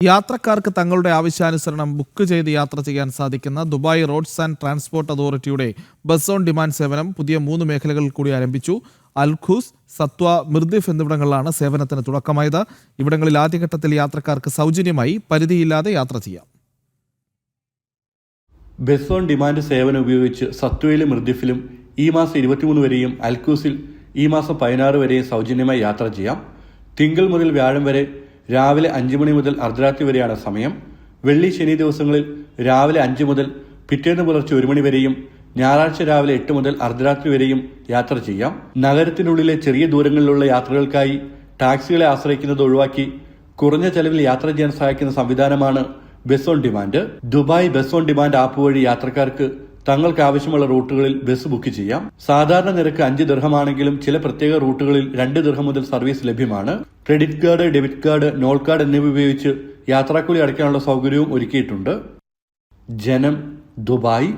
യാത്രക്കാർക്ക് തങ്ങളുടെ ആവശ്യാനുസരണം ബുക്ക് ചെയ്ത് യാത്ര ചെയ്യാൻ സാധിക്കുന്ന ദുബായ് റോഡ്സ് ആൻഡ് ട്രാൻസ്പോർട്ട് അതോറിറ്റിയുടെ ബസ് ഓൺ ഡിമാൻഡ് സേവനം പുതിയ 3 മേഖലകളിൽ കൂടി ആരംഭിച്ചു. അൽഖൂസ്, സത്വ, മിർദിഫ് എന്നിവിടങ്ങളിലാണ് സേവനത്തിന് തുടക്കമായത്. ഇവിടങ്ങളിൽ ആദ്യഘട്ടത്തിൽ യാത്രക്കാർക്ക് സൗജന്യമായി പരിധിയില്ലാതെ യാത്ര ചെയ്യാം. ബസ് ഓൺ ഡിമാൻഡ് സേവനം ഉപയോഗിച്ച് സത്വയിലും മിർദിഫിലും ഈ മാസം 23 വരെയും അൽഖൂസിൽ ഈ മാസം 16 വരെയും സൗജന്യമായി യാത്ര ചെയ്യാം. തിങ്കൾ മുതൽ വ്യാഴം വരെ രാവിലെ 5 മണി മുതൽ അർദ്ധരാത്രി വരെയാണ് സമയം. വെള്ളി ശനി ദിവസങ്ങളിൽ രാവിലെ 5 മുതൽ പിറ്റേന്ന് പുലർച്ചെ 1 മണി വരെയും ഞായറാഴ്ച രാവിലെ 8 മുതൽ അർദ്ധരാത്രി വരെയും യാത്ര ചെയ്യാം. നഗരത്തിനുള്ളിലെ ചെറിയ ദൂരങ്ങളിലുള്ള യാത്രകൾക്കായി ടാക്സികളെ ആശ്രയിക്കുന്നത് ഒഴിവാക്കി കുറഞ്ഞ ചെലവിൽ യാത്ര ചെയ്യാൻ സഹായിക്കുന്ന സംവിധാനമാണ് bus on demand. Dubai bus on demand app വഴി യാത്രക്കാർക്ക് തങ്ങൾക്ക് ആവശ്യമുള്ള റൂട്ടുകളിൽ ബസ് ബുക്ക് ചെയ്യാം. സാധാരണ നിരക്ക് 5 ദിർഹമാണെങ്കിലും ചില പ്രത്യേക റൂട്ടുകളിൽ 2 ദിർഹം മുതൽ സർവീസ് ലഭ്യമാണ്. Credit card, debit card, Nol card എന്നിവ ഉപയോഗിച്ച് യാത്രാക്കൂലി അടയ്ക്കാനുള്ള സൗകര്യവും ഒരുക്കിയിട്ടുണ്ട്. ജനം, ദുബായ്.